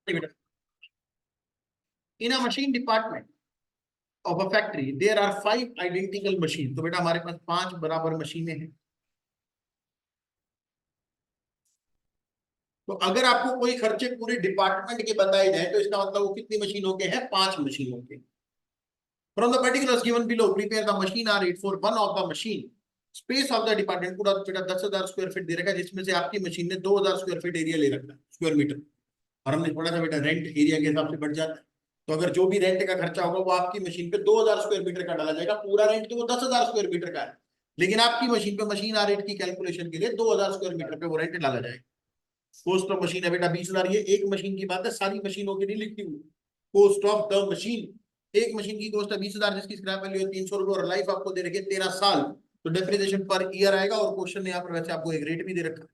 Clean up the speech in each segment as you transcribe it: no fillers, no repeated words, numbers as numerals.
In a machine department of a factory there are 5 identical machine. तो बेटा हमारे पास 5 बराबर मशीनें हैं। तो अगर आपको कोई खर्चे पूरे डिपार्टमेंट के बताए जाए तो इसका मतलब वो कितनी मशीनों के हैं? 5 मशीनों के। From the particulars given below prepare the machine hour rate for one of the machine. Space of the department पूरा बेटा 10,000 स्क्वायर फीट दे रखा है, जिसमें से आपकी मशीन ने 2,000 स्क्वायर फीट एरिया ले रखा है, स्क्वायर मीटर। और हमने पढ़ा था बेटा रेंट एरिया के हिसाब से बढ़ जाता है। तो अगर जो भी रेंट का खर्चा होगा वो आपकी मशीन पे 2,000 स्क्वायर मीटर का डाला जाएगा। पूरा रेंट तो वो 10,000 स्क्वायर मीटर का है, लेकिन आपकी मशीन पे मशीन आ रेट की कैलकुलेशन के लिए 2,000 स्क्वायर मीटर पे वो रेंट डाला जाएगा। कॉस्ट ऑफ मशीन है बेटा 20,000। ये एक मशीन की बात है, सारी मशीनों की नहीं लिखी हुई। कॉस्ट ऑफ द मशीन, एक मशीन की कॉस्ट है 20,000, जिसकी स्क्रैप वैल्यू है 300 रुपए और लाइफ आपको दे रखी है 13 साल। तो डेप्रिसिएशन पर ईयर आएगा। और क्वेश्चन ने यहाँ पर वैसे आपको एक रेट भी दे रखा है।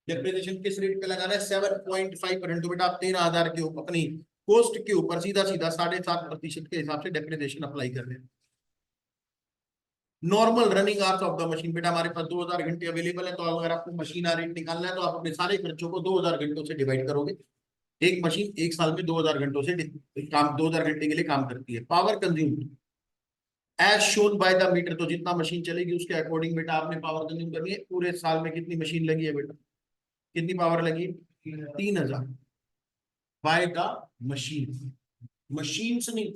डेप्रिसिएशन किस रेट पे लगाना है? 7.5%। तो बेटा आप 13,000 के ऊपर अपनी कॉस्ट के ऊपर सीधा सीधा 7.5% के हिसाब से डेप्रिसिएशन अप्लाई कर रहे हैं। Normal running hours of the machine, बेटा हमारे पास 2,000 घंटे अवेलेबल है। तो अगर आपको मशीन रेट निकालना है तो आप अपने सारे खर्चों को 2,000 घंटों से डिवाइड करोगे। एक मशीन एक साल में 2,000 घंटों से काम 2,000 घंटे के लिए काम करती है। Power consumed as shown by the meter, तो जितना मशीन चलेगी उसके अकॉर्डिंग बेटा आपने पावर कंज्यूम करनी है। पूरे साल में कितनी मशीन लगी है बेटा? कितनी पावर लगी? 3,000 बाय द मशीन। मशीन से नहीं,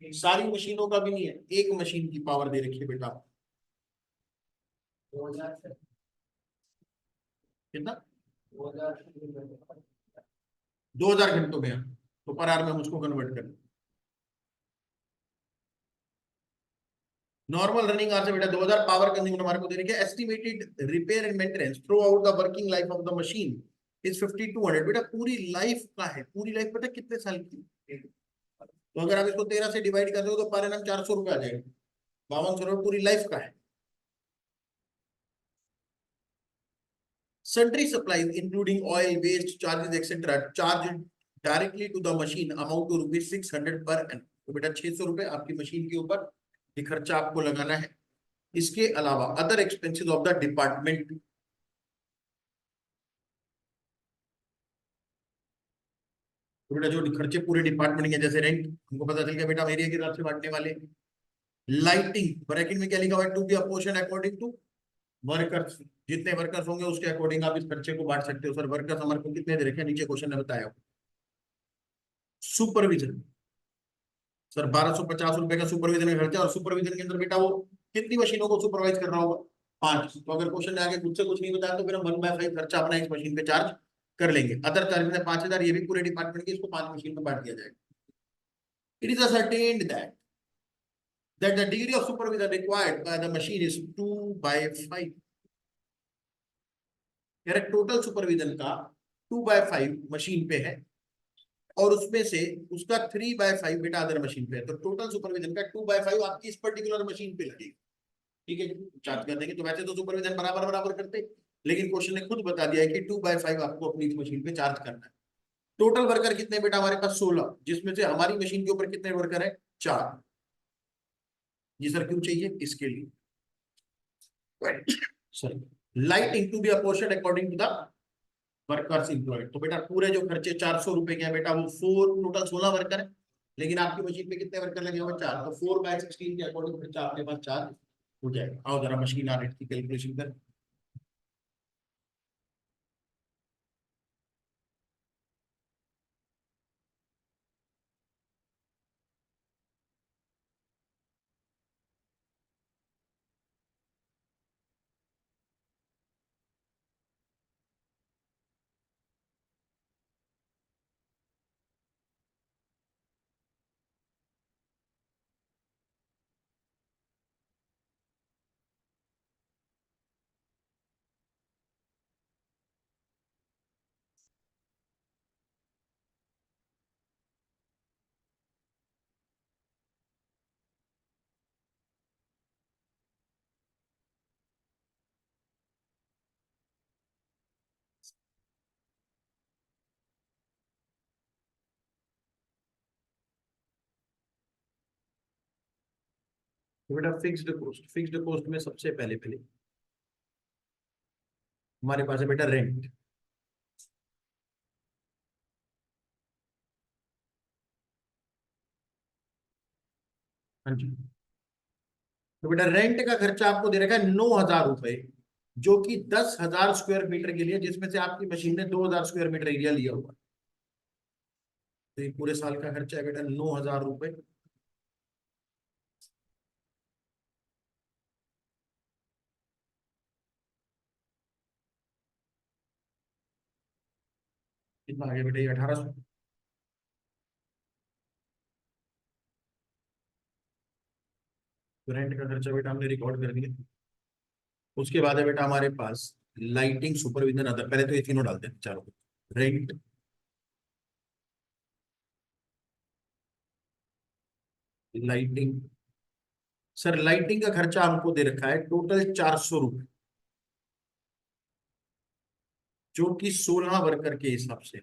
सारी मशीनों का भी नहीं है, एक मशीन की पावर दे रखी है बेटा। कितना? 2,000 घंटों में। तो पर आवर में हम उसको कन्वर्ट करें। नॉर्मल रनिंग आवर से बेटा 2,000। पावर कंज्यूम हमारे को दे रखी है। Estimated repair and maintenance through out the working life of the machine is 5,200। बेटा पूरी लाइफ का है। पूरी लाइफ पता कितने साल की? तो अगर आप इसको 13 से डिवाइड कर दो तो पर एनम 400 रुपए आ जाएगा। 5,200 पूरी लाइफ का है। Sundry supplies including oil, waste, charges, etc. charged directly to the machine amount to rupees 600 per annum। तो बेटा 600 रुपए आपकी मशीन के ऊपर ये खर्चा आपको लगाना है। इसके अलावा other expenses of the department, तो बेटा जो खर्चे पूरे डिपार्टमेंट के, जैसे रेंट हमको पता चल गया बेटा हम एरिया के हिसाब से बांटने वाले। लाइटिंग ब्रैकेट में क्या लिखा हुआ है? To be a portion according to workers. जितने वर्कर्स होंगे उसके अकॉर्डिंग आप इस खर्चे को बांट सकते हो। सर वर्कर्स हमारे को कितने दे रखे हैं? नीचे क्वेश्चन ने बताया। सुपरविजन सर 1,250 रुपए का सुपरविजन का खर्चा। और सुपरविजन के अंदर बेटा वो कितनी मशीनों को सुपरवाइज कर रहा होगा? 5। तो अगर क्वेश्चन ने आगे खुद से कुछ नहीं बताया तो फिर हम 1/5 खर्चा अपना इस मशीन पे चार्ज कर लेंगे। अदर चार्जेस है 5,000, ये भी पूरे डिपार्टमेंट के, इसको 5 मशीन में बांट दिया जाएगा। It is ascertained that the degree of supervision required by the machine is 2/5। Total supervision का 2/5 मशीन पे है और उसमें से उसका 3/5 बेटा अदर मशीन पे है। तो टोटल सुपरविजन का 2/5 आपकी इस पर्टिकुलर मशीन पे लगेगा। ठीक है, चार्ज कर देंगे। तो वैसे तो सुपरविजन बराबर बराबर करते, लेकिन क्वेश्चन ने खुद बता दिया है कि 2/5 आपको अपनी इस मशीन पे चार्ज करना है। टोटल वर्कर कितने बेटा? हमारे पास 16, जिसमें से हमारी मशीन के ऊपर कितने वर्कर है? 4। जी सर क्यों चाहिए? इसके लिए sir lighting to be apportion according to the workers employed. तो बेटा पूरे जो खर्चे 400 रुपए के हैं बेटा, वो 4 टोटल 16 वर्कर है, लेकिन आपकी मशीन पे कितने वर्कर लगे हुए? 4। तो 4/16 के अकॉर्डिंग खर्चा आपके पास 4 हो जाएगा। आओ जरा मशीन आ रेट की कैलकुलेशन कर। तो बेटा फिक्स्ड कॉस्ट में सबसे पहले पहले हमारे पास है बेटा रेंट। हाँ जी। तो बेटा रेंट का खर्चा आपको दे रखा है 9,000 रुपए, जो कि 10,000 स्क्वायर मीटर के लिए, जिसमें से आपकी मशीन ने 2,000 स्क्वायर मीटर एरिया लिया हुआ। तो ये पूरे साल का खर्चा है बेटा 9,000 रुपए। कितना आ गया बेटा, ये 1,800। तो रेंट का खर्चा बेटा हमने रिकॉर्ड कर दिया। उसके बाद है बेटा हमारे पास लाइटिंग, सुपरविजन, अदर। पहले तो ये तीनों डालते हैं चारों। Rent, lighting. सर लाइटिंग का खर्चा हमको दे रखा है टोटल 400 रुपये, जो कि 16 वर्कर के हिसाब से।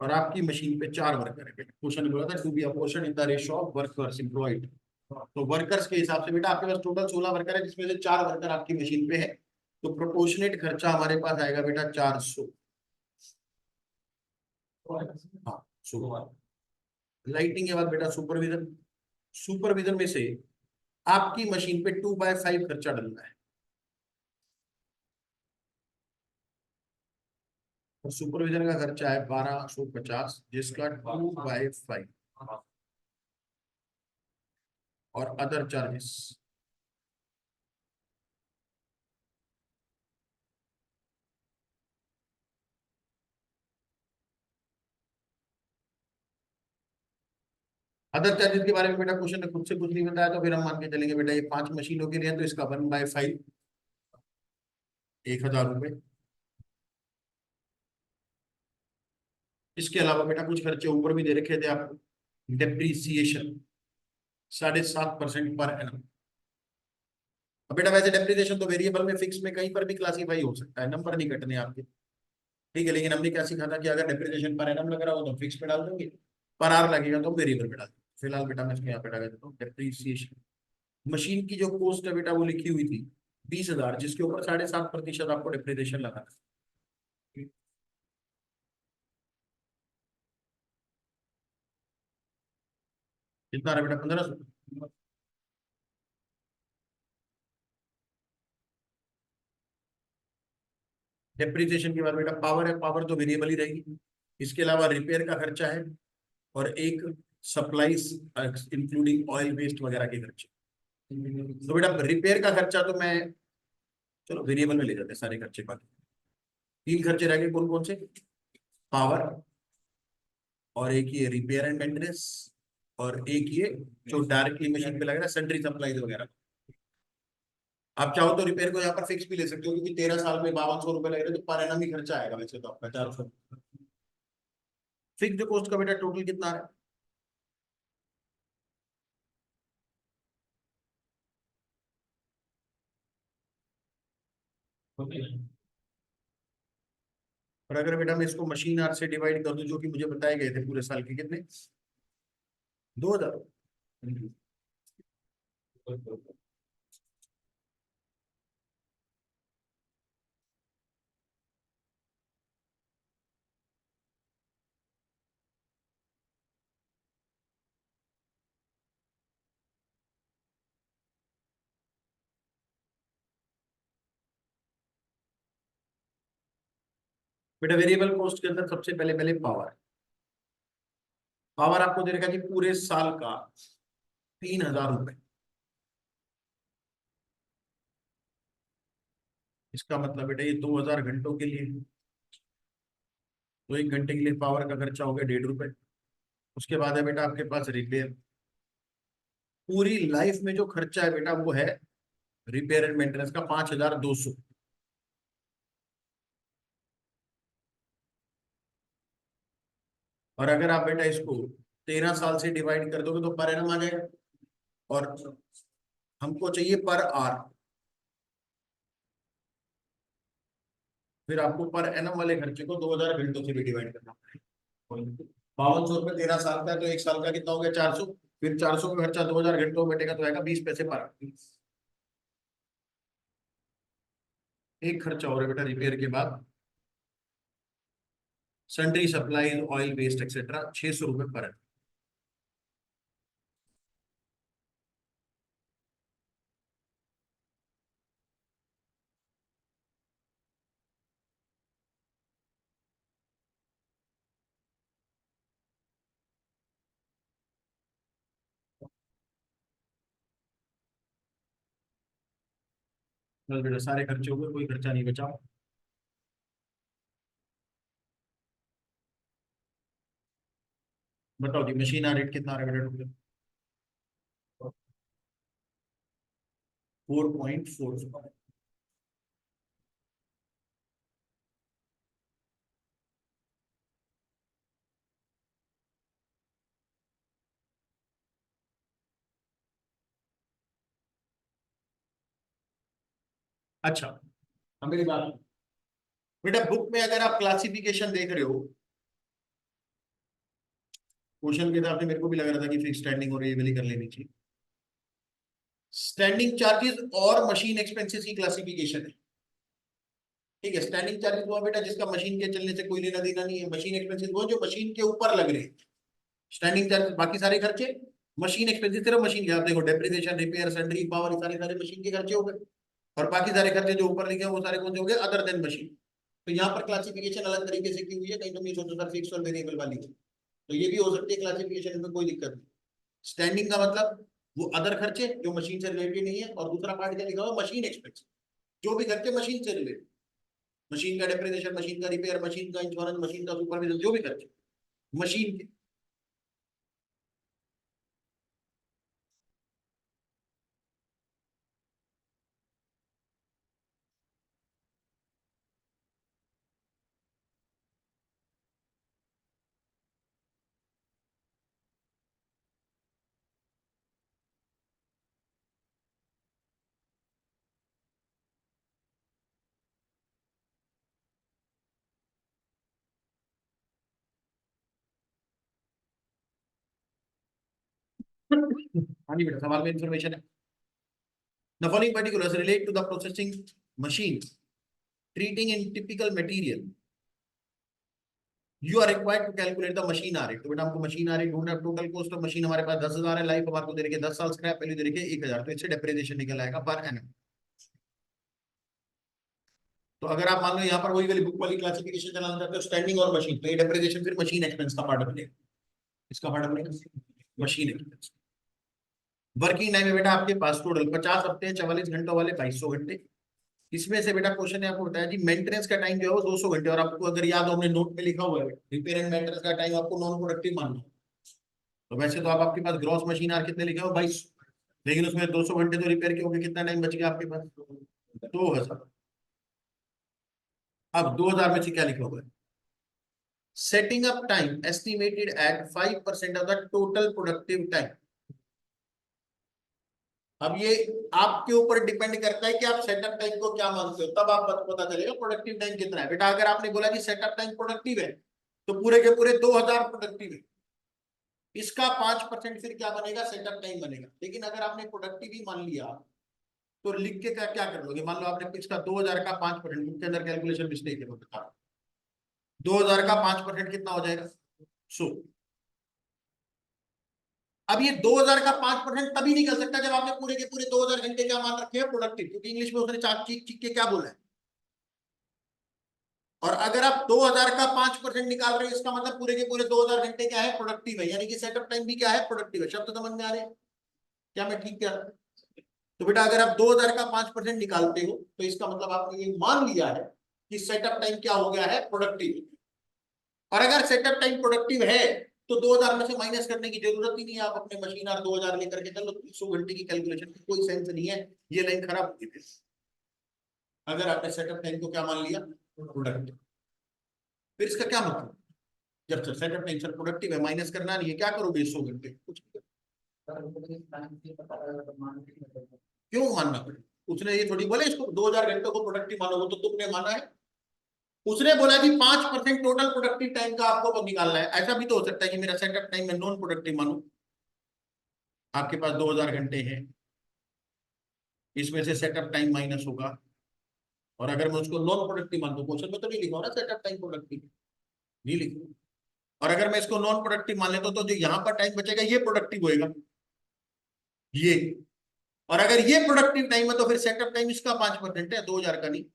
और आपकी मशीन पे 4 वर्कर है। क्वेश्चन में बोला था to be apportion in the ratio of workers employed. तो वर्कर्स के हिसाब से बेटा आपके पास टोटल 16 वर्कर है, जिसमें से 4 वर्कर आपकी मशीन पे है। तो प्रोपोर्शनेट खर्चा हमारे पास आएगा बेटा 400। हाँ, लाइटिंग के बाद बेटा सुपरविजन। सुपरविजन में से आपकी मशीन पे 2/5 खर्चा डलना है। और सुपरविजन का खर्चा है 1,250, जिसका 2/5। और अदर चार्जेस। अदर चार्जेस के बारे में बेटा क्वेश्चन ने खुद से कुछ नहीं बताया, तो फिर हम मान के चलेंगे बेटा ये 5 मशीनों के लिए है, तो इसका 1/5 1,000 रुपये। इसके अलावा बेटा कुछ खर्चे ऊपर भी दे रखे थे आपको। Depreciation 7.5% per annum. अब बेटा वैसे डेप्रिसिएशन तो वेरिएबल में, फिक्स में, कहीं पर भी क्लासीफाई हो सकता है, नंबर नहीं कटने आपके। ठीक है, लेकिन हमने क्या सीखा था कि अगर डेप्रिसिएशन पर एनम लग रहा हो तो फिक्स पे डाल देंगे, पर आर लगेगा तो वेरिएबल पे डाल देंगे। फिलहाल बेटा मैं इसको यहाँ पे डाल देता हूँ डेप्रीसिएशन। मशीन की जो कॉस्ट है बेटा वो लिखी हुई थी 20,000, जिसके ऊपर 7.5% आपको डेप्रिसिएशन लगा था। कितना रहा बेटा, 1,500। डेप्रिसिएशन के बाद बेटा पावर है, पावर तो वेरिएबल ही रहेगी। इसके अलावा रिपेयर का खर्चा है, और एक सप्लाईज इंक्लूडिंग ऑयल वेस्ट वगैरह के खर्चे। तो बेटा रिपेयर का खर्चा तो मैं, चलो वेरिएबल में ले जाते हैं सारे खर्चे। बाकी 3 खर्चे रह गए, कौन कौन से? पावर, और एक ये रिपेयर एंड मेंटेनेंस, और एक ये जो डायरेक्टली मशीन पे लगेगा सन्ड्री सप्लाईज वगैरह। आप चाहो तो रिपेयर को यहाँ पर फिक्स भी ले सकते हो, क्योंकि 13 साल में 5,200 रुपए लग रहे हैं, तो पर एनम ही खर्चा आएगा वैसे तो आपका 400। फिक्स कॉस्ट का बेटा टोटल कितना है? और अगर बेटा मैं इसको मशीन आर से डिवाइड कर दूं, जो कि मुझे बताए गए थे पूरे साल के, कितने? 2,000। बेटा वेरिएबल कॉस्ट के अंदर सबसे पहले पहले पावर। पावर आपको दे रखा जी पूरे साल का 3,000 रुपए। इसका मतलब बेटा ये 2,000 घंटों के लिए, तो 1 घंटे के लिए पावर का खर्चा हो गया 1.5 रुपए। उसके बाद है बेटा आपके पास रिपेयर। पूरी लाइफ में जो खर्चा है बेटा वो है रिपेयर एंड मेंटेनेंस का 5,200। और अगर आप बेटा इसको 13 साल से डिवाइड कर दोगे तो पर एनम आ जाएगा, और हमको चाहिए पर आर। फिर आपको पर एनम वाले खर्चे को 2,000 घंटों से भी डिवाइड करना पड़ेगा। 5,200 रुपये 13 साल का है, तो एक साल का कितना हो गया, 400। फिर 400 का खर्चा 2,000 घंटों में बैठेगा, तो आएगा 20 पैसे पर आवर। एक खर्चा और है बेटा रिपेयर के बाद, sundry supply, oil waste etcetera, 600 रुपये पर है। बस बेटा सारे खर्चे हो गए, कोई खर्चा नहीं बचा। बताओ जी मशीन आ रेट कितना आ रहा है बेटा टोटल? 4.45। अच्छा, अब मेरी बात सुनो। बेटा बुक में अगर आप क्लासिफिकेशन देख रहे हो, क्वेश्चन के हिसाब से मेरे को भी लग रहा था कि फिक्स स्टैंडिंग और ये वाली कर लेनी चाहिए। स्टैंडिंग चार्जेस और मशीन एक्सपेंसेस की क्लासिफिकेशन है। ठीक है, स्टैंडिंग चार्जेस वो है बेटा जिसका मशीन के चलने से कोई लेना देना नहीं है। मशीन एक्सपेंसेस वो जो मशीन के ऊपर लग रहे हैं। स्टैंडिंग चार्जेस बाकी सारे खर्चे। मशीन एक्सपेंसेस सिर्फ मशीन के, आप देखो डेप्रिसिएशन, रिपेयर, सैलरी, पावर, ये सारे सारे मशीन के खर्चे हो गए। और बाकी सारे खर्चे जो ऊपर लिखे हैं वो सारे कौन से हो गए? Other than machine. तो यहाँ पर क्लासिफिकेशन अलग तरीके से की हुई है, कहीं तो ये सोचो सर फिक्स और वेरिएबल वाली है, तो ये भी हो सकती है क्लासिफिकेशन में, कोई दिक्कत नहीं। स्टैंडिंग का मतलब वो अदर खर्चे जो मशीन से रिलेटेड नहीं है, और दूसरा पार्ट क्या लिखा हुआ? मशीन एक्सपेंस, जो भी खर्चे मशीन से रिलेटेड। मशीन का डेप्रिसिएशन, मशीन का रिपेयर, मशीन का इंश्योरेंस, मशीन का सुपरविजन, जो भी खर्चे मशीन के। हाँ जी बेटा, सवाल में इंफॉर्मेशन है। The following particulars relate to the processing machine treating in typical material. You are required to calculate the machine rate. तो बेटा हमको मशीन रेट ढूंढना है। टोटल कॉस्ट ऑफ मशीन हमारे पास 10,000 है, लाइफ हमारे को दे रखे 10 साल, स्क्रैप वैल्यू दे रखे 1,000, तो इससे डेप्रिसिएशन निकल आएगा पर एनम। तो अगर आप मान लो यहाँ पर वही वाली बुक वाली क्लासिफिकेशन चलाना चाहते हो, स्टैंडिंग और मशीन, तो ये डेप्रिसिएशन फिर मशीन एक्सपेंस का पार्ट बनेगा। इसका पार्ट बनेगा मशीन एक्सपेंस। वर्किंग टाइम में बेटा आपके पास टोटल 50 हफ्ते हैं, 44 घंटों वाले 2200 घंटे। इसमें से बेटा क्वेश्चन है आपको बताया जी मेंटेनेंस का टाइम जो है वो 200 घंटे, और आपको अगर याद हो हमने नोट में लिखा हुआ है रिपेयर एंड मेंटेनेंस का टाइम आपको नॉन प्रोडक्टिव मानना है। तो वैसे तो आप आपके पास ग्रॉस मशीन आर कितने लिखे हो 22, लेकिन उसमें 200 घंटे तो रिपेयर के हो गए, कितना टाइम बच गया आपके पास? 2,000। अब 2,000 में से क्या लिखा हुआ है? Setting up time estimated at 5% of the total productive time. अब ये आपके ऊपर डिपेंड करता है कि आप सेटअप टाइम को क्या मानते हो, तब आप पता चलेगा प्रोडक्टिव टाइम कितना है। बेटा अगर आपने बोला कि सेटअप टाइम प्रोडक्टिव है, तो पूरे के पूरे 2,000 प्रोडक्टिव है। इसका 5% फिर क्या बनेगा? सेटअप टाइम बनेगा। लेकिन अगर आपने प्रोडक्टिव ही मान लिया, तो लिख के क्या क्या कर लोगे? मान लो आपने इसका 2,000 का 5%, उसके अंदर कैलकुलेशन मिस्टेक है, बता 2,000 का 5% कितना हो जाएगा? 100। अब ये 2,000 का 5% तभी निकल सकता है जब आपने पूरे के पूरे 2,000 घंटे क्या मान रखे हैं? प्रोडक्टिव, क्योंकि इंग्लिश में उसने चार चीख चीख के क्या बोला है। और अगर आप 2,000 का 5% निकाल रहे हो, इसका मतलब पूरे के पूरे 2,000 घंटे क्या है? प्रोडक्टिव है, यानी कि सेटअप टाइम भी क्या है? प्रोडक्टिव है। शब्द समझ में आ रहे हैं? क्या मैं ठीक कह रहा हूं? तो बेटा अगर आप 2,000 का 5% निकालते हो, तो इसका मतलब आपने ये मान लिया है कि सेटअप टाइम क्या हो गया है? प्रोडक्टिव। और अगर सेटअप टाइम प्रोडक्टिव है, तो 2,000 में से माइनस करने की जरूरत ही नहीं है। आप अपने मशीन और 2,000 लेकर के चलो, 100 घंटे की कैलकुलेशन की कोई सेंस नहीं है। ये लाइन खराब होगी फिर, अगर आपने सेटअप टाइम को क्या मान लिया? प्रोडक्टिव। फिर इसका क्या मतलब? जब sir setup time sir productive है, माइनस करना नहीं है, क्या करोगे 100 घंटे? कुछ क्यों मानना पड़े? उसने ये थोड़ी बोला इसको 2,000 घंटों को प्रोडक्टिव मानोगे, तो तुमने माना है। उसने बोला कि 5% टोटल प्रोडक्टिव टाइम का आपको निकालना है। ऐसा भी तो हो सकता है कि मेरा सेटअप टाइम में नॉन प्रोडक्टिव मानू। आपके पास 2,000 घंटे हैं, इसमें से सेटअप टाइम माइनस होगा, और अगर मैं उसको नॉन प्रोडक्टिव मान दूं, क्वेश्चन में तो नहीं लिखा ना सेटअप टाइम प्रोडक्टिव, नहीं लिखा। और अगर मैं इसको नॉन प्रोडक्टिव मान लेता हूं, तो जो यहाँ पर टाइम बचेगा ये प्रोडक्टिव होएगा, ये। और अगर ये प्रोडक्टिव टाइम है, तो फिर सेटअप टाइम इसका 5% है, 2,000 का नहीं।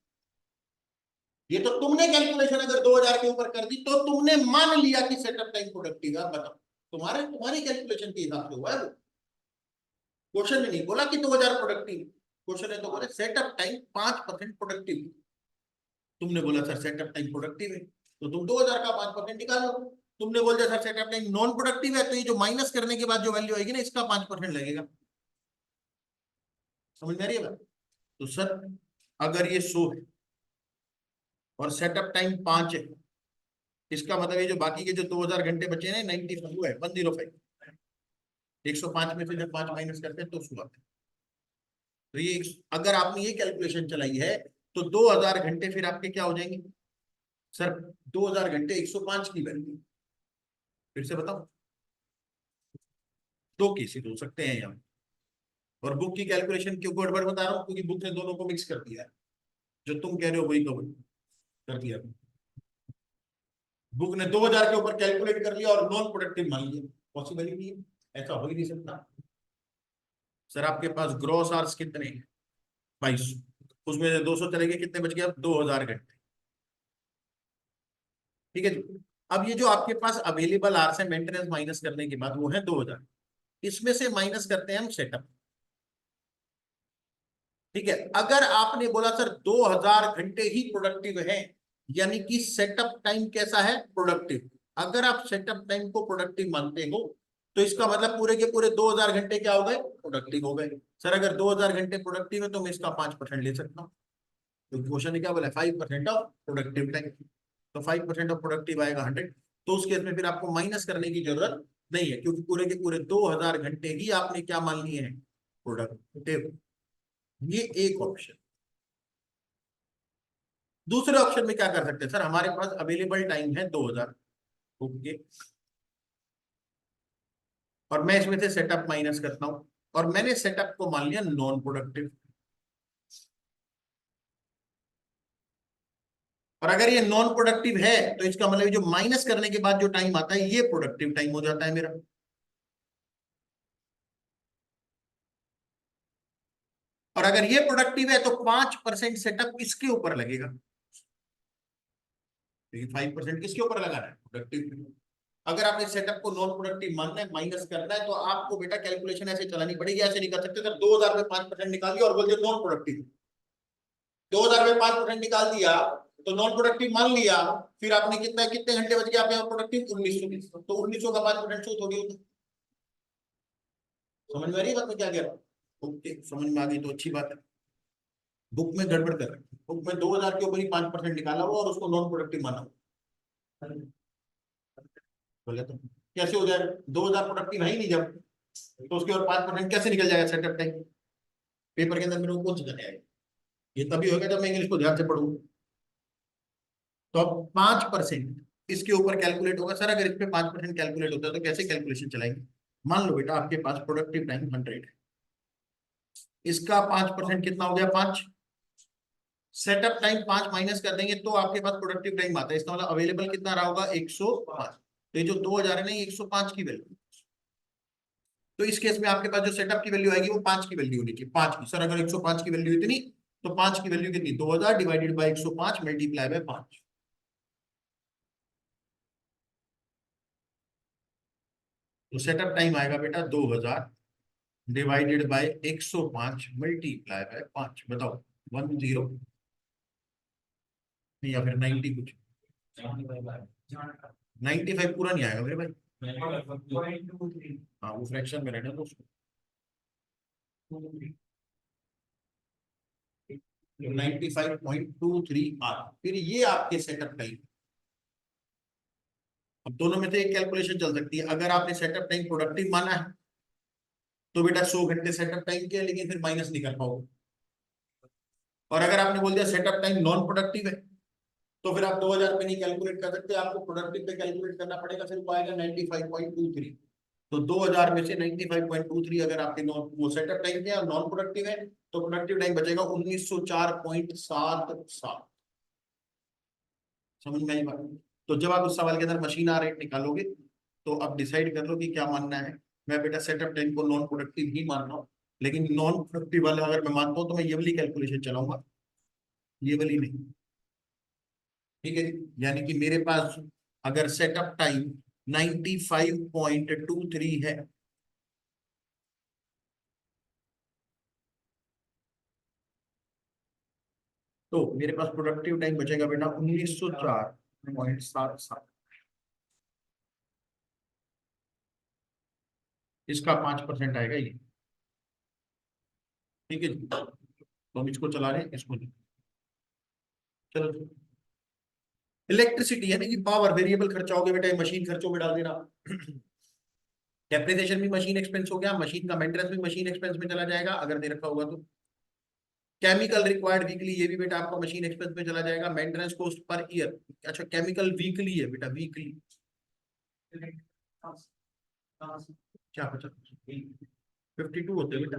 ये तो तुमने कैलकुलेशन अगर 2,000 के ऊपर कर दी, तो तुमने मान लिया कि सेटअप टाइम प्रोडक्टिव है। बताओ, तुम्हारी कैलकुलेशन के हिसाब से हुआ है वो। क्वेश्चन में नहीं बोला कि 2,000 प्रोडक्टिव, क्वेश्चन है तो बोले सेटअप टाइम 5% प्रोडक्टिव। तुमने बोला सर सेटअप टाइम प्रोडक्टिव है तो तुम 2000 का 5% निकालो। तुमने बोल दिया sir setup time non productive है तो ये जो माइनस करने के बाद जो वैल्यू आएगी ना इसका 5% लगेगा। समझ में आ रही है बात? तो सर अगर ये 100 है और सेटअप टाइम 5 है, इसका मतलब ये जो बाकी के जो 2000 घंटे बचे हैं 95 है 105। 105 में से जब 5 माइनस करते हैं तो 100 आता है। तो ये अगर आपने ये कैलकुलेशन चलाई है तो 2000 घंटे फिर आपके क्या हो जाएंगे सर? 2000 घंटे 105 की वैल्यू। फिर से बताओ, दो केसेस हो सकते हैं यहाँ। और बुक की कैलकुलेशन क्यों गड़बड़ बता रहा हूँ? क्योंकि बुक ने दोनों को मिक्स कर दिया है। जो तुम कह रहे हो वही कवर कर दिया। बुक ने 2000 के ऊपर कैलकुलेट कर लिया और नॉन प्रोडक्टिव मान लिया। पॉसिबल ही नहीं है, ऐसा हो ही नहीं सकता। सर आपके पास ग्रॉस आवर्स कितने हैं? 22। उसमें से 200 चले गए, कितने बच गए? अब 2000 घंटे। ठीक है जी। अब ये जो आपके पास अवेलेबल आवर्स है मेंटेनेंस माइनस करने के बाद वो है 2000। इसमें से माइनस करते हैं हम सेटअप। ठीक है, अगर आपने बोला सर 2000 घंटे ही प्रोडक्टिव है यानी कि सेटअप टाइम कैसा है? प्रोडक्टिव। अगर आप सेटअप टाइम को प्रोडक्टिव मानते हो तो इसका मतलब पूरे के पूरे 2000 घंटे क्या हो गए? प्रोडक्टिव हो गए। सर अगर 2000 घंटे प्रोडक्टिव है तो मैं इसका 5% ले सकता हूँ। तो क्वेश्चन ने क्या बोला? 5% ऑफ प्रोडक्टिव टाइम। तो 5% ऑफ प्रोडक्टिव आएगा 100। तो उस केस में फिर आपको माइनस करने की जरूरत नहीं है क्योंकि पूरे के पूरे 2000 घंटे ही आपने क्या मान लिए हैं? प्रोडक्टिव। ये एक ऑप्शन। दूसरे ऑप्शन में क्या कर सकते हैं सर? हमारे पास अवेलेबल टाइम है 2000। ओके, और मैं इसमें से सेटअप माइनस करता हूं और मैंने सेटअप को मान लिया नॉन प्रोडक्टिव। और अगर ये नॉन प्रोडक्टिव है तो इसका मतलब जो माइनस करने के बाद जो टाइम आता है ये प्रोडक्टिव टाइम हो जाता है मेरा। और अगर ये प्रोडक्टिव है तो 5% सेटअप किसके ऊपर लगेगा? 5% किसके ऊपर लगाना है? प्रोडक्टिव। अगर आपने सेटअप को नॉन प्रोडक्टिव मानना है, माइनस करना है, तो आपको बेटा कैलकुलेशन ऐसे चलानी पड़ेगी। ऐसे नहीं कर सकते सर 2000 में 5% निकाल दिया और बोल दिया नॉन प्रोडक्टिव। 2000 में 5% निकाल दिया तो नॉन प्रोडक्टिव मान लिया। फिर आपने कितना कितने घंटे बच गए आपके यहाँ प्रोडक्टिव? 1900। तो 1900 का 5% शो थोड़ी होता। समझ में आ रही है बात में क्या कह रहा हूँ? ओके, समझ में आ गई तो अच्छी बात है। बुक में गड़बड़ कर रहे हैं। बुक में 2000 के ऊपर ही 5% निकाला हुआ और उसको नॉन प्रोडक्टिव माना। बोले तो कैसे हो जाएगा? 2000 प्रोडक्टिव है ही नहीं जब, तो उसके और 5% कैसे निकल जाएगा सेटअप टाइम? पेपर के अंदर मेरे को कौन सी करने आएगा? ये तभी होगा जब मैं इंग्लिश को ध्यान से पढ़ूंगा। तो अब 5% इसके ऊपर कैलकुलेट होगा। सर अगर इस पे 5% कैलकुलेट होता है तो कैसे कैलकुलेशन चलाएंगे? मान लो बेटा आपके पास प्रोडक्टिव टाइम 100 है। इसका 5% कितना हो गया? 5। सेटअप टाइम 5 माइनस कर देंगे तो आपके पास प्रोडक्टिव टाइम आता है। इसका मतलब अवेलेबल कितना रहा होगा? 105। तो ये जो 2000 है ना, ये 105 की वैल्यू। तो इस केस में आपके पास जो सेटअप की वैल्यू आएगी वो 5 की वैल्यू होनी चाहिए। 5 की। सर अगर 105 की वैल्यू इतनी तो 5 की वैल्यू कितनी? 2000 डिवाइडेड बाई 105 मल्टीप्लाई बाय 5। तो सेटअप टाइम आएगा बेटा 2000 डिवाइडेड बाय 105 मल्टीप्लाई बाय 5। बताओ 10 या फिर 90 कुछ? 95 पूरा नहीं आएगा मेरे भाई। हाँ वो फ्रैक्शन में रहना तो उसको 95.23 आर। फिर ये आपके सेटअप टाइम। अब दोनों में से एक कैलकुलेशन चल सकती है। अगर आपने सेटअप टाइम प्रोडक्टिव माना है तो बेटा 100 घंटे सेटअप टाइम के, लेकिन फिर माइनस नहीं कर पाओगे। और अगर आपने बोल दिया सेटअप टाइम नॉन प्रोडक्टिव है तो फिर आप 2000 पे नहीं कैलकुलेट कर सकते, आपको प्रोडक्टिव पे कैलकुलेट करना पड़ेगा। फिर वो आएगा 95.23। तो 2000 में से 95.23 अगर आपके नॉन वो सेटअप टाइम है और नॉन प्रोडक्टिव है तो प्रोडक्टिव टाइम बचेगा 1904.77। समझ में आई बात? तो जब आप उस सवाल के अंदर मशीन आ रेट निकालोगे तो अब डिसाइड कर लो कि क्या मानना है। मैं बेटा सेटअप टाइम को नॉन प्रोडक्टिव ही मान रहा हूँ, लेकिन नॉन प्रोडक्टिव वाला अगर मैं मानता हूँ तो मैं ये वाली कैलकुलेशन चलाऊंगा, ये वाली नहीं। ठीक है, यानी कि मेरे पास अगर सेटअप टाइम 95.23 है, तो मेरे पास प्रोडक्टिव टाइम बचेगा बेटा 1904.77। इसका 5% आएगा ये। ठीक है जी, तो हम इसको चला रहे हैं, इसको नहीं। चलो, इलेक्ट्रिसिटी यानी कि पावर वेरिएबल खर्चा हो गया बेटा, मशीन खर्चों में डाल देना। डेप्रिसिएशन भी मशीन एक्सपेंस हो गया, मशीन का मेंटेनेंस भी मशीन एक्सपेंस में चला जाएगा अगर दे रखा होगा तो। केमिकल रिक्वायर्ड वीकली, ये भी बेटा आपका मशीन एक्सपेंस में चला जाएगा। मेंटेनेंस कॉस्ट पर ईयर, अच्छा केमिकल वीकली है बेटा, वीकली क्या बचा, 52 होते हैं बेटा।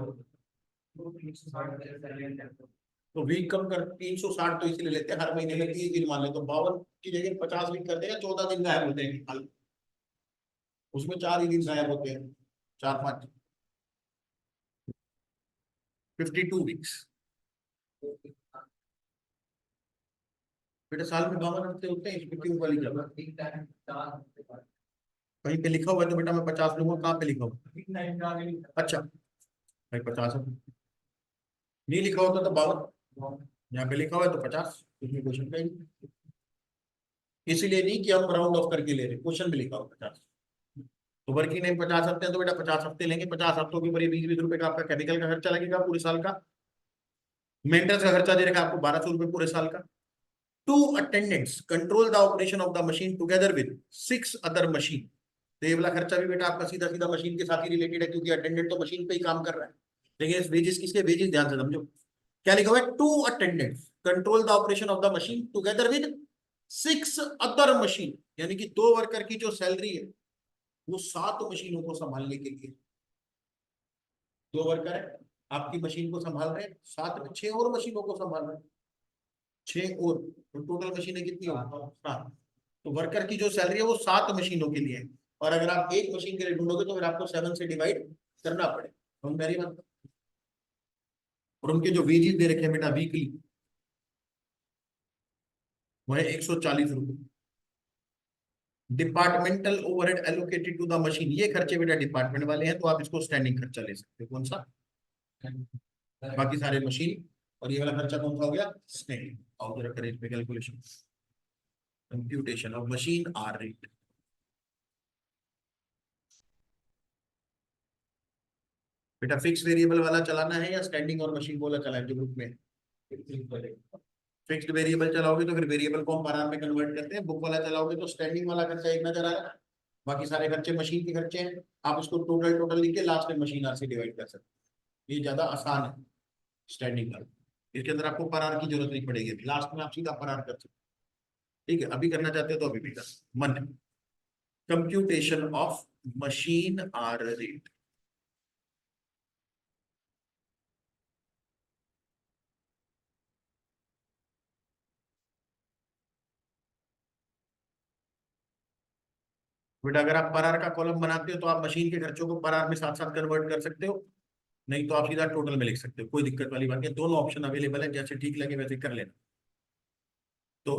तो वीक कम कर 360 तो इसलिए लेते हैं, हर महीने में 30 दिन मान ले तो 52 की जगह 50 वीक कर देगा, 14 दिन गायब होते हैं, उसमें 4 ही दिन गायब होते हैं, 4-5, 52 वीक्स बेटा। साल में 52 हफ्ते होते हैं, इसमें क्यों वाली जगह कहीं पे लिखा हुआ है तो बेटा मैं 50 लूंगा, कहाँ पे लिखा हुआ? अच्छा भाई 50 है, नहीं लिखा होता तो 52, यहाँ पे लिखा हुआ है तो 50, इसमें क्वेश्चन का ही नहीं। इसीलिए नहीं कि हम राउंड ऑफ करके ले रहे, क्वेश्चन में लिखा हुआ 50। तो वर्किंग टाइम 50 हफ्ते हैं तो बेटा 50 हफ्ते लेंगे, 50 हफ्तों के ऊपर ये 20-20 रुपए का आपका केमिकल का खर्चा लगेगा पूरे साल का। मेंटेनेंस का खर्चा दे रखा है आपको 1200 रुपए पूरे साल का। Two attendants control the operation of the machine together with 6 other machine. तो ये वाला खर्चा भी बेटा आपका सीधा सीधा मशीन के साथ ही रिलेटेड है, क्योंकि अटेंडेंट तो मशीन पे ही काम कर रहा है। लेकिन इस वेजेस किसके, वेजेस ध्यान से समझो क्या लिखा हुआ है, two attendants control the operation of the machine together with 6 other machine, यानी कि 2 वर्कर की जो सैलरी है वो 7 मशीनों को संभालने के लिए। 2 वर्कर है आपकी मशीन को संभाल रहे हैं, साथ में 6 और मशीनों को संभाल रहे हैं, 6 और, तो टोटल मशीनें कितनी हो, 7। तो वर्कर की जो सैलरी है वो 7 मशीनों के लिए है, और अगर आप एक मशीन के लिए ढूंढोगे तो फिर आपको 7 से डिवाइड करना पड़ेगा, तो मेरी बात। और उनके जो वेजेस दे रखे हैं बेटा वीकली, वो है 140 रुपये। Departmental overhead allocated to the machine, ये खर्चे बेटा डिपार्टमेंट वाले हैं, तो आप इसको स्टैंडिंग खर्चा ले सकते हो। कौन सा? बाकी सारे मशीन, और ये वाला खर्चा कौन सा हो गया, स्टैंडिंग। और जरा करें इस पे calculation, computation of machine hour rate. बेटा फिक्स वेरिएबल वाला चलाना है या स्टैंडिंग और मशीन वाला चलाए जो ग्रुप में? फिक्स्ड वेरिएबल चलाओगे तो फिर वेरिएबल को हम आराम में कन्वर्ट करते हैं, बुक वाला चलाओगे तो स्टैंडिंग वाला खर्चा एक नजर आएगा, बाकी सारे खर्चे मशीन के खर्चे हैं। आप उसको टोटल टोटल लिख के लास्ट में मशीन आर से डिवाइड कर सकते हैं, ये ज्यादा आसान है स्टैंडिंग वाला। इसके अंदर आपको पर आर की जरूरत नहीं पड़ेगी, लास्ट में आप सीधा पर आर कर सकते हैं। ठीक है, अभी करना चाहते हो तो अभी भी कर, मन computation of machine hour rate. बेटा अगर आप पर आर का कॉलम बनाते हो तो आप मशीन के खर्चों को पर आर में साथ साथ कन्वर्ट कर सकते हो, नहीं तो आप सीधा टोटल में लिख सकते हो, कोई दिक्कत वाली बात नहीं, दोनों ऑप्शन अवेलेबल है, जैसे ठीक लगे वैसे कर लेना। तो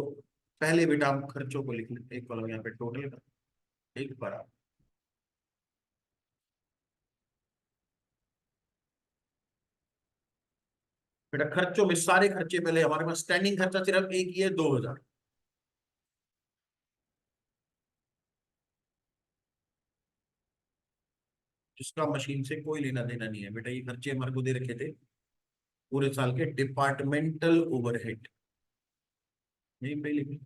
पहले बेटा हम खर्चों को लिख लेते, एक कॉलम यहाँ पे टोटल का, एक पर आर। बेटा खर्चों में सारे खर्चे पहले, हमारे पास स्टैंडिंग खर्चा सिर्फ एक ही है 2000, जिसका मशीन से कोई लेना देना नहीं है। बेटा ये खर्चे हमारे को दे रखे थे पूरे साल के, डिपार्टमेंटल ओवरहेड, यही पे लिखे।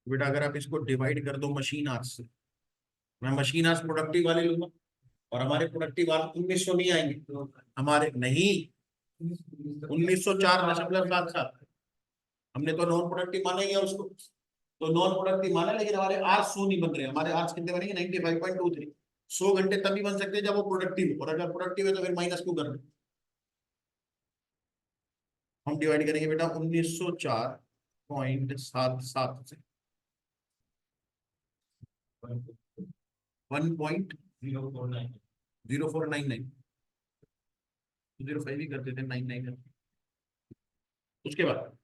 बेटा अगर आप इसको डिवाइड कर दो मशीन आवर्स से, मैं मशीन आवर्स प्रोडक्टिव वाले लूंगा, और हमारे प्रोडक्टिव आवर्स 1900 नहीं आएंगे, हमारे नहीं 1904.77, हमने तो नॉन प्रोडक्टिव माना ही है उसको, तो नॉन प्रोडक्टिव माना, लेकिन हमारे आर्स 100 नहीं बन रहे, हमारे आर्स कितने बनेंगे 95.23। 100 घंटे तभी बन सकते हैं जब वो प्रोडक्टिव हो, और अगर प्रोडक्टिव है तो फिर माइनस क्यों करना। हम डिवाइड करेंगे बेटा 1904.77 से 1.0499, 05 ही करते थे, 99 करते। उसके बाद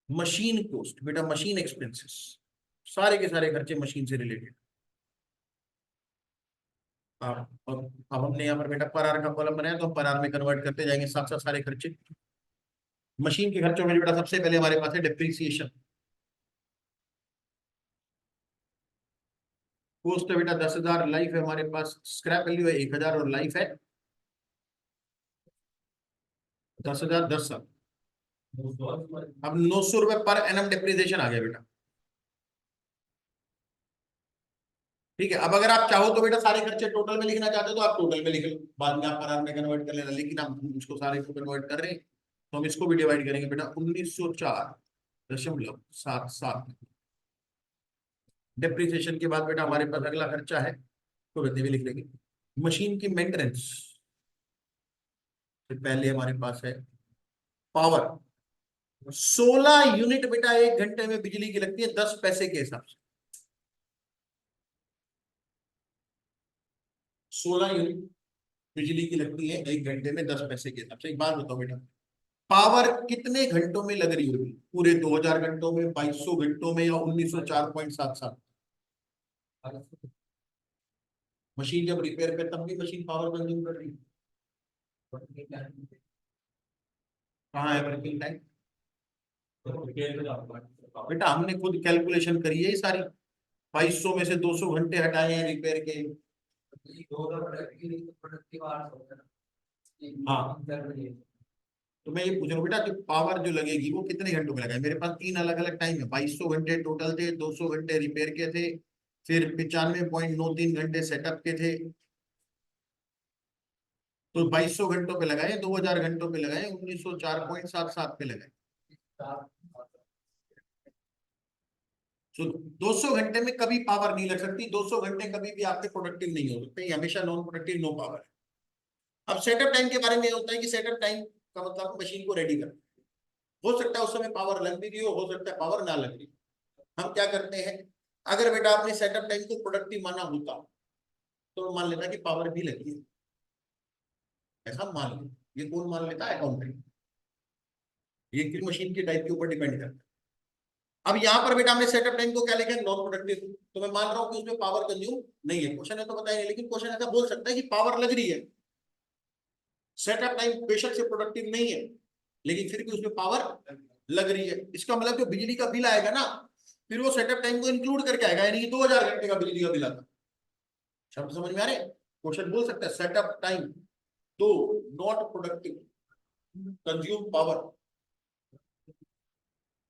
मशीन कॉस्ट, बेटा मशीन एक्सपेंसेस, सारे के सारे खर्चे मशीन से रिलेटेड। अब हमने यहाँ पर बेटा पर आवर का कॉलम बनाया, तो हम पर आवर में कन्वर्ट करते जाएंगे साथ साथ सारे खर्चे। मशीन के खर्चों में बेटा सबसे पहले हमारे पास है डिप्रिसिएशन। कॉस्ट है बेटा 10,000, लाइफ है हमारे पास, स्क्रैप वैल्यू है 1,000 और लाइफ है 10,000 10 साल। अब 900 रुपए पर एनम डिप्रिसिएशन आ गया बेटा। ठीक है, अब अगर आप चाहो तो बेटा सारे खर्चे टोटल में लिखना चाहते हो तो आप टोटल में लिख लो, बाद में आप पर आवर में कन्वर्ट कर लेना, लेकिन हम उसको सारे को कन्वर्ट कर रहे हैं तो हम इसको भी डिवाइड करेंगे बेटा 1904.77। डिप्रिसिएशन के बाद बेटा हमारे पास अगला खर्चा है, तो वैसे भी लिख लेंगे मशीन की मेंटेनेंस। पहले हमारे पास है पावर। 16 यूनिट बेटा 1 घंटे में बिजली की लगती है 10 पैसे के हिसाब से। 16 यूनिट बिजली की लगती है 1 घंटे में 10 पैसे के हिसाब से। एक बात बताओ बेटा, पावर कितने घंटों में लग रही होगी? पूरे 2000 घंटों में, 2200 घंटों में, या 1904.77? मशीन जब रिपेयर पे तब भी मशीन पावर कंज्यूम कर रही है। कहाँ है वर्किंग टाइम? बेटा हमने खुद कैलकुलेशन करी है ये सारी, 2200 में से 200 घंटे हटाए हैं रिपेयर के। हाँ, तो मैं ये पूछ रहा हूँ बेटा कि पावर जो लगेगी वो कितने घंटों में लगाए? मेरे पास 3 अलग अलग टाइम है, 2200 घंटे टोटल थे, 200 घंटे रिपेयर के थे, फिर 95.93 घंटे सेटअप के थे। तो 2200 घंटों पे लगाए, 2000 घंटों पे लगाए, 1904.77 पे लगाए। तो 200 घंटे में कभी पावर नहीं लग सकती, 200 घंटे कभी भी आपके प्रोडक्टिव नहीं हो सकते, हमेशा नॉन प्रोडक्टिव, नो पावर है। अब सेटअप टाइम के बारे में होता है कि सेटअप टाइम का मतलब मशीन को रेडी करना। हो सकता है उस समय पावर लग भी रही हो सकता है पावर ना लग रही। हम क्या करते हैं, अगर बेटा आपने सेटअप टाइम को प्रोडक्टिव माना होता तो मान लेता कि पावर भी लगी है, ऐसा मान लो। ये कौन मान लेता है? अकाउंटेंट। ये किस मशीन के टाइप के ऊपर डिपेंड करता है। अब यहाँ पर बेटा हमने सेटअप टाइम को क्या लिखा है? Non productive. तो मैं मान रहा हूँ कि उसमें पावर कंज्यूम नहीं है, क्वेश्चन है तो बताइए, लेकिन क्वेश्चन ऐसा बोल सकता है कि पावर लग रही है। सेटअप टाइम बेशक से प्रोडक्टिव नहीं है, लेकिन फिर भी उसमें पावर लग रही है। इसका मतलब जो बिजली का बिल आएगा ना, फिर वो सेटअप टाइम को इंक्लूड करके आएगा, यानी कि 2000 घंटे का बिजली का बिल आता। शब्द समझ में आ रहे हैं? क्वेश्चन बोल सकता है सेटअप टाइम तो नॉट प्रोडक्टिव कंज्यूम पावर।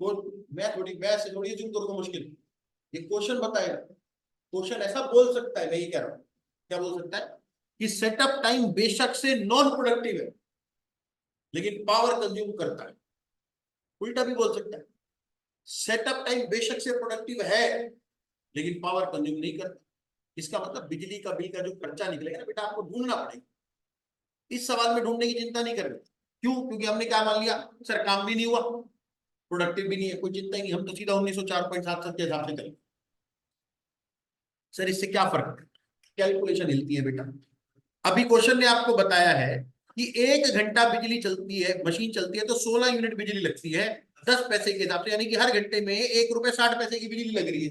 मैं से थोड़ी जिम करूंगा मुश्किल, ये क्वेश्चन बताएगा। क्वेश्चन ऐसा बोल सकता है, मैं ये कह रहा हूं। क्या बोल सकता है? कि सेटअप टाइम बेशक से नॉन प्रोडक्टिव है लेकिन पावर कंज्यूम करता है। उल्टा भी बोल सकता है, सेटअप टाइम बेशक से प्रोडक्टिव है लेकिन पावर कंज्यूम नहीं करता। इसका मतलब बिजली का बिल का जो खर्चा निकलेगा ना बेटा, आपको ढूंढना पड़ेगा। इस सवाल में ढूंढने की चिंता नहीं करनी। क्यों? क्योंकि हमने क्या मान लिया, सर काम भी नहीं हुआ, प्रोडक्टिव भी नहीं है, कोई चिंता ही नहीं, हम तो सीधा 1904.77 के हिसाब से करें। सर इससे क्या फर्क है? कैलकुलेशन हिलती है बेटा। अभी क्वेश्चन ने आपको बताया है कि 1 घंटा बिजली चलती है, मशीन चलती है तो 16 यूनिट बिजली लगती है 10 पैसे के हिसाब से, यानी कि हर घंटे में 1 रुपए 60 पैसे की बिजली लग रही है।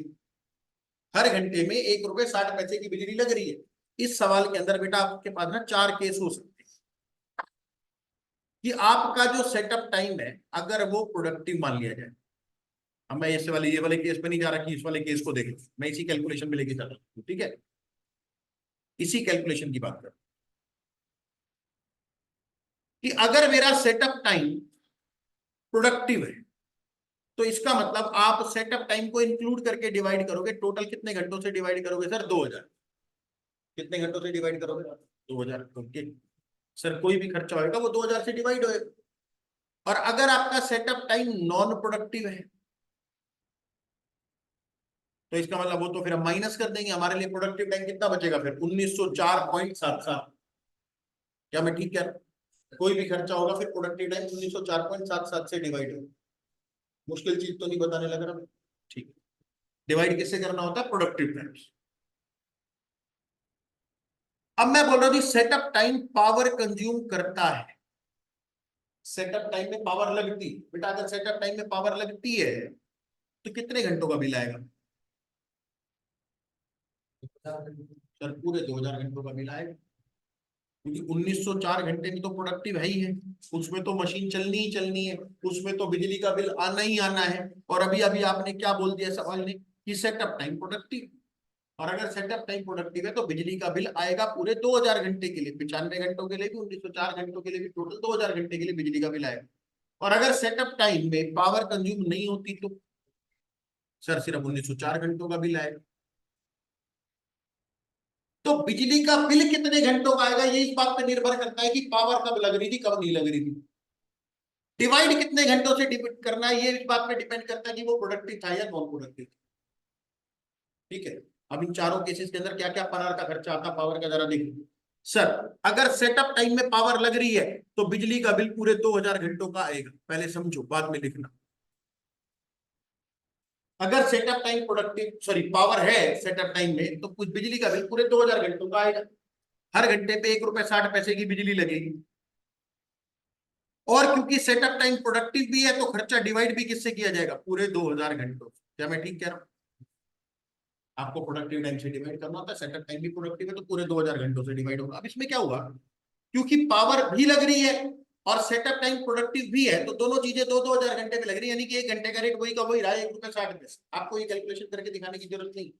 हर घंटे में 1 रुपए 60 पैसे की बिजली लग रही है। इस सवाल के अंदर बेटा आपके पास ना 4 केस हो सकते हैं कि आपका जो सेटअप टाइम है अगर वो प्रोडक्टिव मान लिया जाए। अब मैं ये वाले केस पे नहीं जा रहा कि इस वाले केस को देख, मैं इसी कैलकुलेशन में लेके चल रहा हूँ, ठीक है? इसी कैलकुलेशन की बात कर कि अगर मेरा सेटअप टाइम प्रोडक्टिव है तो इसका मतलब आप सेटअप टाइम को इंक्लूड करके डिवाइड करोगे, टोटल कितने घंटों से डिवाइड करोगे सर? 2000। कितने घंटों से डिवाइड करोगे? 2000। ओके सर, कोई भी खर्चा होगा वो 2000 से डिवाइड होएगा। और अगर आपका सेटअप टाइम नॉन प्रोडक्टिव है तो इसका मतलब वो तो फिर हम माइनस कर देंगे, हमारे लिए प्रोडक्टिव टाइम कितना बचेगा फिर? 1904.77। क्या मैं ठीक कह रहा हूं? कोई भी खर्चा होगा फिर प्रोडक्टिव टाइम 1904.77 से डिवाइड होगा। मुश्किल चीज तो नहीं बताने लग रहा मैं? ठीक है, डिवाइड किससे करना होता है? Productive time. अब मैं बोल रहा हूं सेटअप टाइम पावर कंज्यूम करता है। सेटअप टाइम में पावर लगती बेटा, अगर सेटअप टाइम में पावर लगती है तो कितने घंटों का बिल आएगा? सर पूरे 2000 घंटों का बिल आएगा, क्योंकि 1904 घंटे में तो प्रोडक्टिव है ही है, उसमें तो मशीन चलनी ही चलनी है, उसमें तो बिजली का बिल आना ही आना है। और अभी अभी आपने क्या बोल दिया सवाल ने कि सेटअप टाइम प्रोडक्टिव, और अगर सेटअप टाइम प्रोडक्टिव है तो बिजली का बिल आएगा पूरे 2000 घंटे के लिए, 95 घंटों के लिए भी, 1904 घंटों के लिए भी, टोटल 2000 घंटे के लिए बिजली का बिल आएगा। और अगर सेटअप टाइम में पावर कंज्यूम नहीं होती तो सर सिर्फ 1904 घंटों का बिल आएगा। तो बिजली का बिल कितने घंटों का आएगा ये इस बात पर निर्भर करता है कि पावर कब लग रही थी कब नहीं लग रही थी। डिवाइड कितने घंटों से डिपेंड करना है ये इस बात पे डिपेंड करता है कि वो प्रोडक्टिव था या नॉन प्रोडक्टिव। ठीक है, अब इन चारों केसेस के अंदर क्या क्या पावर का खर्चा आता है पावर का जरा देखिए। सर अगर सेटअप टाइम में पावर लग रही है तो बिजली का बिल पूरे 2000 घंटों का आएगा, पहले समझो बाद में लिखना। अगर setup time productive sorry power है सेटअप टाइम में तो कुछ बिजली का बिल पूरे 2000 घंटों का आएगा। हर घंटे पे 1 रुपए 60 पैसे की बिजली लगेगी। और क्योंकि सेटअप टाइम प्रोडक्टिव भी है तो खर्चा डिवाइड भी किससे किया जाएगा, पूरे 2000 घंटों। क्या मैं ठीक कह रहा हूं? आपको प्रोडक्टिव टाइम से डिवाइड करना होता है, सेटअप टाइम भी प्रोडक्टिव है तो पूरे 2000 घंटों से डिवाइड होगा। अब इसमें क्या हुआ, क्योंकि पावर भी लग रही है और सेटअप टाइम प्रोडक्टिव भी है तो दोनों चीजें 2-2000 घंटे में लग रही है, यानी कि 1 घंटे का रेट वही का वही रहा है, 1 रुपए 60 पैसे। आपको ये कैलकुलेशन करके दिखाने की जरूरत नहीं।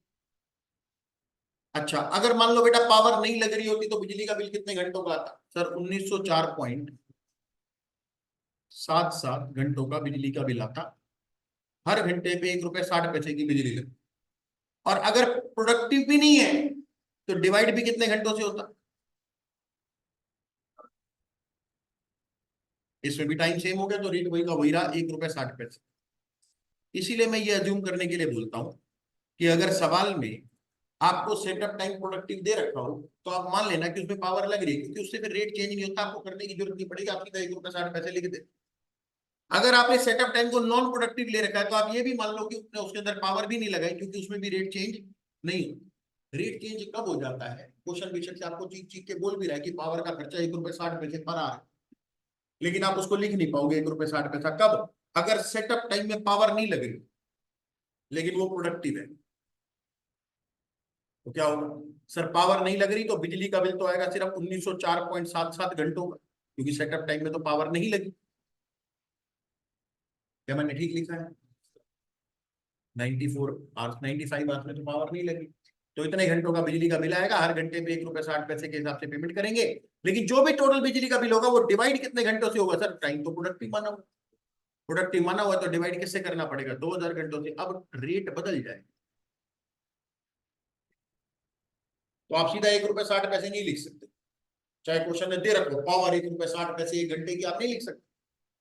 अच्छा अगर मान लो बेटा पावर नहीं लग रही होती तो बिजली का बिल कितने घंटों का आता? सर 1904.77 घंटों का बिजली का बिल आता। हर घंटे पे 1 रुपए 60 पैसे की बिजली लगती। और अगर प्रोडक्टिव भी नहीं है तो डिवाइड भी कितने घंटों से होता? इसमें भी टाइम सेम हो गया तो रेट वही का वही रहा, 1 रुपए 60 पैसे। इसीलिए मैं ये अज्यूम करने के लिए बोलता हूं कि अगर सवाल में आपको सेटअप टाइम प्रोडक्टिव दे रखा हो तो आप मान लेना कि उसमें पावर लग रही है, क्योंकि उससे फिर रेट चेंज नहीं होता, आपको करने की जरूरत नहीं पड़ेगी, आप सीधा 1 रुपए 60 पैसे लिख दे। अगर आपने सेटअप टाइम को नॉन प्रोडक्टिव ले रखा है तो आप ये भी मान लो कि उसने उसके अंदर पावर भी नहीं लगाई, क्योंकि उसमें भी रेट चेंज नहीं होता। रेट चेंज कब हो जाता है, क्वेश्चन बेशक से आपको चीख चीख के बोल भी रहा है कि पावर का खर्चा 1 रुपए 60 पैसे पर आ रहा है, लेकिन आप उसको लिख नहीं पाओगे 1 रुपए 60 पैसा कब, अगर सेटअप टाइम में पावर नहीं लग रही लेकिन वो प्रोडक्टिव है। तो क्या होगा, सर पावर नहीं लग रही तो बिजली का बिल तो आएगा सिर्फ 1904.77 घंटों का, क्योंकि सेटअप टाइम में तो पावर नहीं लगी। क्या मैंने ठीक लिखा है? 94 आवर्स 95 आवर्स में तो पावर नहीं लगी, तो इतने घंटों का बिजली का बिल आएगा। हर घंटे पे 1 रुपए 60 पैसे के हिसाब से पेमेंट करेंगे, लेकिन जो भी टोटल बिजली का बिल होगा वो डिवाइड कितने घंटों से होगा? सर टाइम तो प्रोडक्टिव माना हुआ तो डिवाइड किससे करना पड़ेगा? 2000 घंटों से। अब रेट बदल जाए तो आप सीधा 1 रुपए 60 पैसे नहीं लिख सकते, चाहे क्वेश्चन में दे रखो पावर 1 रुपए 60 पैसे 1 घंटे की, आप नहीं लिख सकते।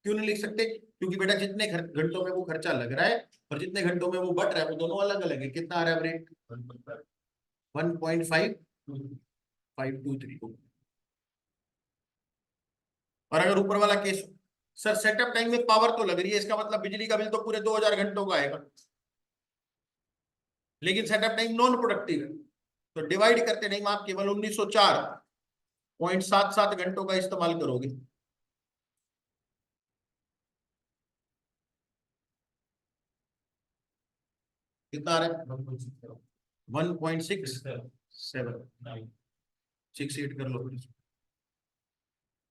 क्यों नहीं लिख सकते? क्योंकि बेटा जितने घंटों में वो खर्चा लग रहा है और जितने घंटों में वो बट रहा है वो दोनों अलग अलग है। कितना आ रहा है रेट? 1.5523। और अगर ऊपर वाला केस, सर सेटअप टाइम में पावर तो लग रही है, इसका मतलब बिजली का बिल तो पूरे 2000 घंटों का आएगा, लेकिन सेटअप टाइम नॉन प्रोडक्टिव है, तो डिवाइड करते नहीं आप केवल 1904.77 घंटों का इस्तेमाल करोगे। कितना आ रहा है? 1.67 68 कर लो फिर।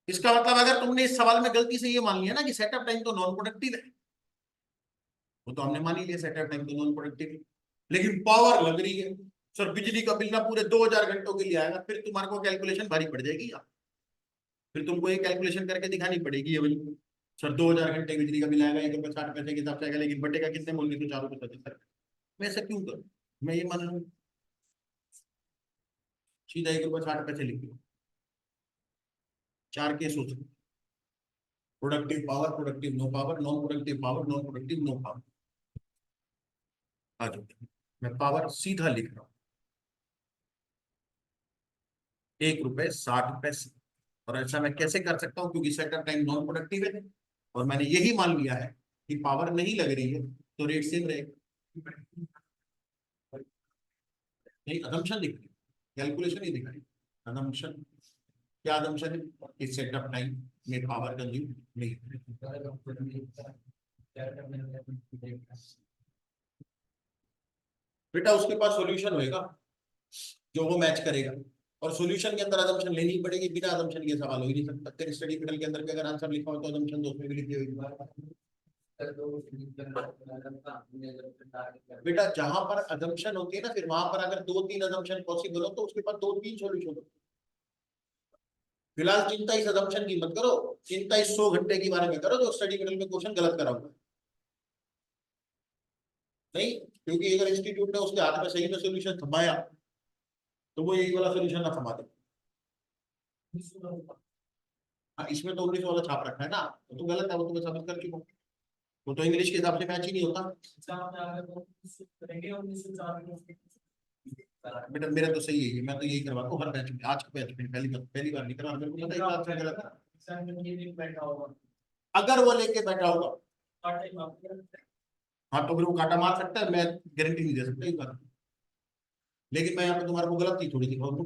इसका मतलब अगर तुमने इस सवाल में गलती से ये मान लिया ना कि सेटअप टाइम तो नॉन प्रोडक्टिव है, वो तो हमने मान ही लिया सेटअप टाइम तो नॉन प्रोडक्टिव है, लेकिन पावर लग रही है। सर बिजली का बिल ना पूरे 2000 घंटों के लिए आएगा, फिर तुम्हारे को कैलकुलेशन भारी पड़ जाएगी यार। फिर तुमको ये कैलकुलेशन करके दिखानी पड़ेगी ये वाली। सर 2000 घंटे बिजली का बिल आएगा 1 रुपए 60 पैसे के हिसाब से आएगा, लेकिन बटेगा कितने मूल्य तो 4 रुपए 75। मैं ऐसा क्यों करूं? मैं ये मान लूं सीधा 1 रुपए 60 पैसे लिख दो। चार केस हो सकते, productive power, productive no power, non productive power, non productive no power. आ जाओ, मैं पावर सीधा लिख रहा हूँ 1 रुपए 60 पैसे। और ऐसा मैं कैसे कर सकता हूँ, क्योंकि सेटअप टाइम नॉन प्रोडक्टिव है और मैंने यही मान लिया है कि पावर नहीं लग रही है तो रेट सेम रहेगा। नहीं अजम्पशन दिख रही, कैलकुलेशन ही दिख रही। अजम्पशन क्या अजम्पशन है कि सेटअप टाइम में पावर कंज्यूम नहीं। बेटा उसके पास सॉल्यूशन होएगा, जो वो मैच करेगा। और सॉल्यूशन के अंदर अजम्पशन लेनी पड़ेगी, बिना अजम्पशन के सवाल हो ही नहीं सकता। तेरे स्टडी मेटेरियल के अंदर भी अगर आंसर लिखा हो तो अजम्पशन तो उसमें भी लिखी होगी। बेटा जहां पर अजम्पशन होती है ना, फिर वहां पर अगर 2-3 अजम्पशन पॉसिबल हो तो उसके पास 2-3 सॉल्यूशन हो। फिलहाल चिंता इस अजम्पशन की मत करो, चिंता इस 100 घंटे के बारे में करो जो स्टडी मेटेरियल में क्वेश्चन गलत करा हुआ है। नहीं, क्योंकि अगर इंस्टीट्यूट ने उसके हाथ में सही में सॉल्यूशन थमाया तो वो यही वाला सॉल्यूशन ना थमा दे। हाँ, इसमें तो 19 वाला छाप रखा है ना, तो गलत है, वो तो मैं साबित कर चुका हूँ। वो तो इंग्लिश के हिसाब से मैच ही नहीं होता। बेटा मेरा तो सही है ये, मैं तो यही करवाता हूँ हर बैच में। आज के बैच में पहली बार नहीं करा, मेरे को पता है क्लास में गलत है। अगर वो लेके बैठा होगा हाँ तो फिर वो काटा मार सकता है, मैं गारंटी नहीं दे सकता इस बात। लेकिन मैं यहाँ पे तुम्हारे को गलत ही थोड़ी दिखाऊंगा।